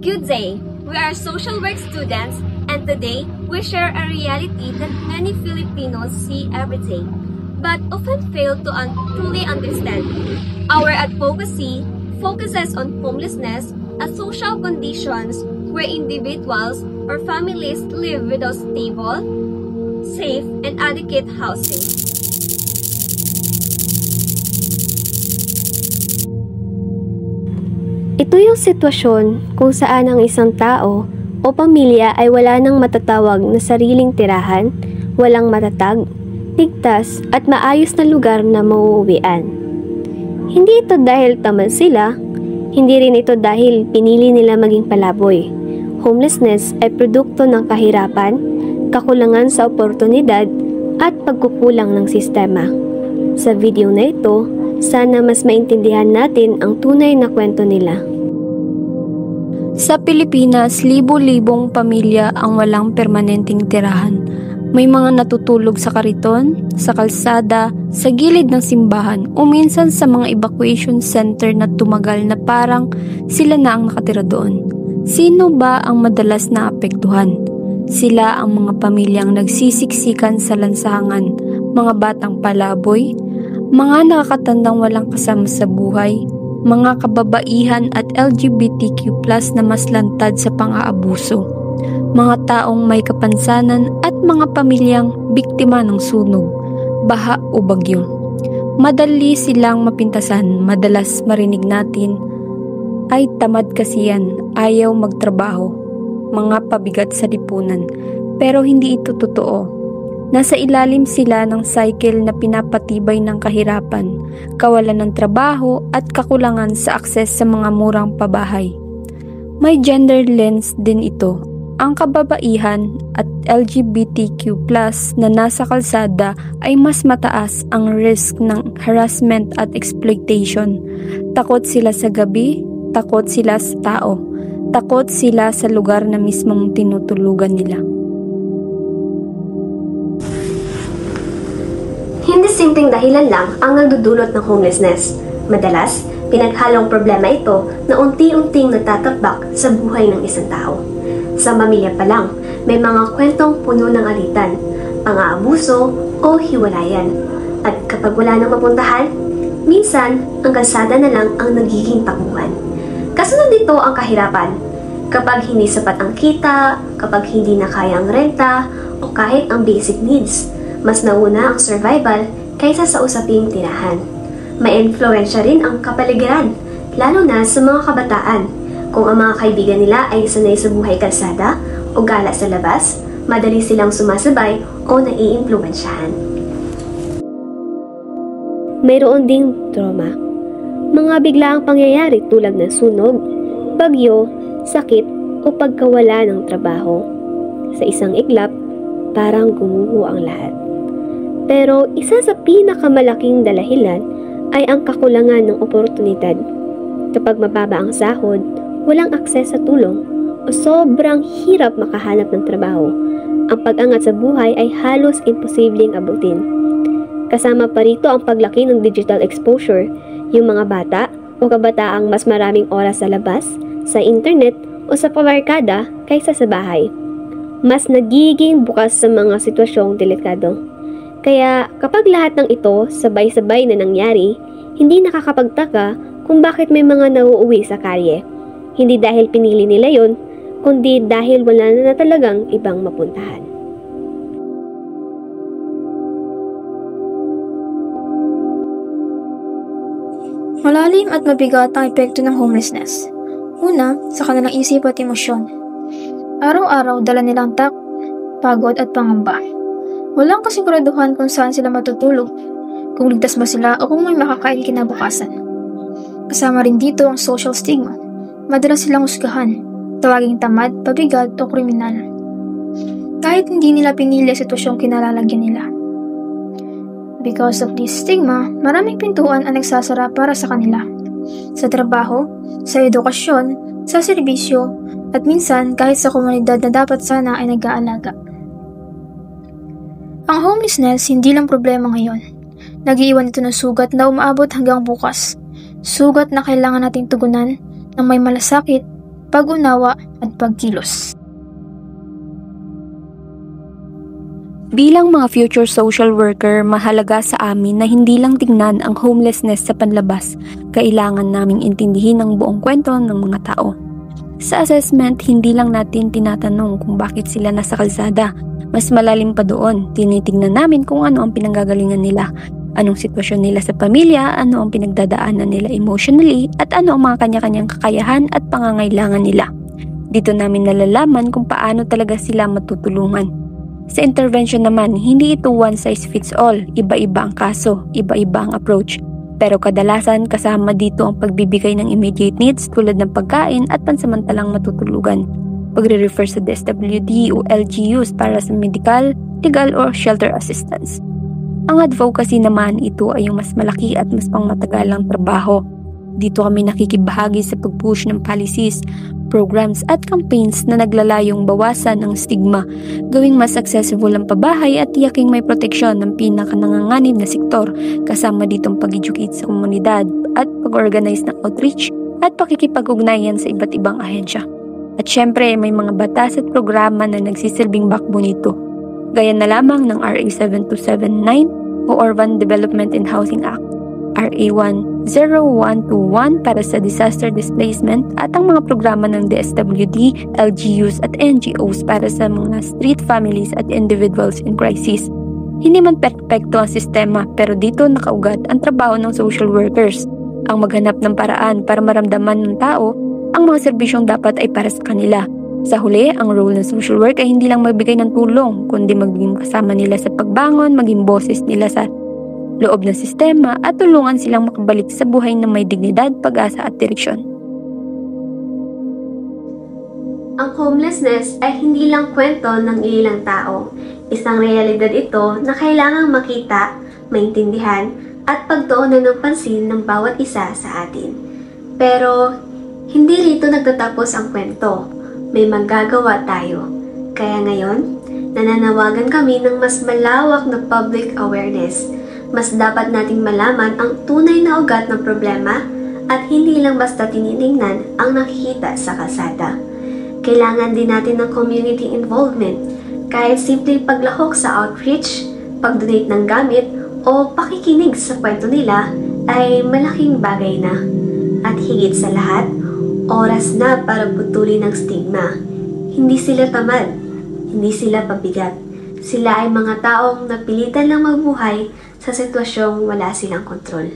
Good day! We are social work students, and today we share a reality that many Filipinos see every day, but often fail to truly understand. Our advocacy focuses on homelessness as social conditions where individuals or families live without stable, safe, and adequate housing. Ito yung sitwasyon kung saan ang isang tao o pamilya ay wala nang matatawag na sariling tirahan, walang matatag, ligtas at maayos na lugar na mauuwian. Hindi ito dahil tamad sila, hindi rin ito dahil pinili nila maging palaboy. Homelessness ay produkto ng kahirapan, kakulangan sa oportunidad at pagkukulang ng sistema. Sa video na ito, sana mas maintindihan natin ang tunay na kwento nila. Sa Pilipinas, libo-libong pamilya ang walang permanenteng tirahan. May mga natutulog sa kariton, sa kalsada, sa gilid ng simbahan o minsan sa mga evacuation center na tumagal na parang sila na ang nakatira doon. Sino ba ang madalas na apektuhan? Sila ang mga pamilyang nagsisiksikan sa lansangan, mga batang palaboy, mga nakakatandang walang kasama sa buhay, mga kababaihan at LGBTQ+ na mas lantad sa pang-aabuso, mga taong may kapansanan at mga pamilyang biktima ng sunog, baha o bagyo. Madali silang mapintasan, madalas marinig natin, ay tamad kasi yan, ayaw magtrabaho, mga pabigat sa lipunan. Pero hindi ito totoo. Nasa ilalim sila ng cycle na pinapatibay ng kahirapan, kawalan ng trabaho at kakulangan sa akses sa mga murang pabahay. May gender lens din ito. Ang kababaihan at LGBTQ+ na nasa kalsada ay mas mataas ang risk ng harassment at exploitation. Takot sila sa gabi, takot sila sa tao, takot sila sa lugar na mismong tinutulugan nila. Hindi simpleng dahilan lang ang nagdudulot ng homelessness. Madalas, pinaghalong problema ito na unti-unting nagtatabak sa buhay ng isang tao. Sa pamilya pa lang, may mga kwentong puno ng alitan, pang-aabuso o hiwalayan. At kapag wala nang mapuntahan, minsan ang kalsada na lang ang nagiging takbuhan. Kasunod dito ang kahirapan. Kapag hindi sapat ang kita, kapag hindi na kaya ang renta, o kahit ang basic needs, mas nauna ang survival kaysa sa usaping tirahan. May influensya rin ang kapaligiran, lalo na sa mga kabataan. Kung ang mga kaibigan nila ay sanay sa buhay kalsada o gala sa labas, madali silang sumasabay o naiimpluwensyahan. Mayroon ding trauma. Mga biglaang pangyayari tulad ng sunog, bagyo, sakit o pagkawala ng trabaho. Sa isang iglap, parang gumuho ang lahat. Pero isa sa pinakamalaking dalahilan ay ang kakulangan ng oportunidad. Kapag mababa ang sahod, walang akses sa tulong, o sobrang hirap makahanap ng trabaho, ang pag-angat sa buhay ay halos imposibleng abutin. Kasama pa rito ang paglaki ng digital exposure, yung mga bata o kabataang mas maraming oras sa labas, sa internet o sa pabarkada kaysa sa bahay. Mas nagiging bukas sa mga sitwasyong delikado. Kaya kapag lahat ng ito sabay-sabay na nangyari, hindi nakakapagtaka kung bakit may mga nauuwi sa kalye. Hindi dahil pinili nila yon, kundi dahil wala na talagang ibang mapuntahan. Malalim at mabigat ang epekto ng homelessness. Una, sa kanilang isip at emosyon. Araw-araw dala nilang pagod at pangamba. Walang kasiguraduhan kung saan sila matutulog, kung ligtas ba sila o kung may makakain kinabukasan. Kasama rin dito ang social stigma. Madalas silang husgahan, tawaging tamad, pabigat o kriminal. Kahit hindi nila pinili ang sitwasyong kinalalagyan nila. Because of this stigma, maraming pintuan ang nagsasara para sa kanila. Sa trabaho, sa edukasyon, sa serbisyo, at minsan kahit sa komunidad na dapat sana ay nag-aalaga. Ang homelessness hindi lang problema ngayon. Nag-iiwan ito ng sugat na umaabot hanggang bukas. Sugat na kailangan nating tugunan ng may malasakit, pag-unawa at pagkilos. Bilang mga future social worker, mahalaga sa amin na hindi lang tingnan ang homelessness sa panlabas. Kailangan naming intindihin ang buong kwento ng mga tao. Sa assessment, hindi lang natin tinatanong kung bakit sila nasa kalsada. Mas malalim pa doon, tinitingnan namin kung ano ang pinanggagalingan nila, anong sitwasyon nila sa pamilya, ano ang pinagdadaanan nila emotionally, at ano ang mga kanya-kanyang kakayahan at pangangailangan nila. Dito namin nalalaman kung paano talaga sila matutulungan. Sa intervention naman, hindi ito one size fits all. Iba-iba ang kaso, iba-iba ang approach. Pero kadalasan kasama dito ang pagbibigay ng immediate needs tulad ng pagkain at pansamantalang matutulugan. Pagre-refer sa DSWD o LGUs para sa medical, legal or shelter assistance. Ang advocacy naman, ito ay yung mas malaki at mas pangmatagalang trabaho. Dito kami nakikibahagi sa pag-push ng policies, programs at campaigns na naglalayong bawasan ang stigma, gawing mas accessible ang pabahay at tiyaking may proteksyon ng pinakananganganib na sektor, kasama ditong pag-educate sa komunidad at pag-organize ng outreach at pakikipag-ugnayan sa iba't ibang ahensya. At syempre, may mga batas at programa na nagsisilbing backbone nito, gaya na lamang ng RA 7279 o Urban Development and Housing Act, RA 10121 para sa disaster displacement at ang mga programa ng DSWD, LGUs at NGOs para sa mga street families at individuals in crisis. Hindi man perpekto ang sistema, pero dito nakaugat ang trabaho ng social workers, ang maghanap ng paraan para maramdaman ng tao ang mga serbisyong dapat ay para sa kanila. Sa huli, ang role ng social work ay hindi lang magbigay ng tulong, kundi maging kasama nila sa pagbangon, maging boses nila sa loob ng sistema at tulungan silang makabalik sa buhay na may dignidad, pag-asa at direksyon. Ang homelessness ay hindi lang kwento ng ilang tao. Isang realidad ito na kailangang makita, maintindihan at pagtuunan ng pansin ng bawat isa sa atin. Pero hindi rito nagtatapos ang kwento. May magagawa tayo. Kaya ngayon, nananawagan kami ng mas malawak na public awareness. Mas dapat nating malaman ang tunay na ugat ng problema at hindi lang basta tinitingnan ang nakikita sa kalsada. Kailangan din natin ng community involvement, kahit simple paglahok sa outreach, pag-donate ng gamit o pakikinig sa kwento nila ay malaking bagay na. At higit sa lahat, oras na para putulin ang stigma. Hindi sila tamad, hindi sila pabigat. Sila ay mga taong napilitan lang magbuhay sa sitwasyong wala silang kontrol.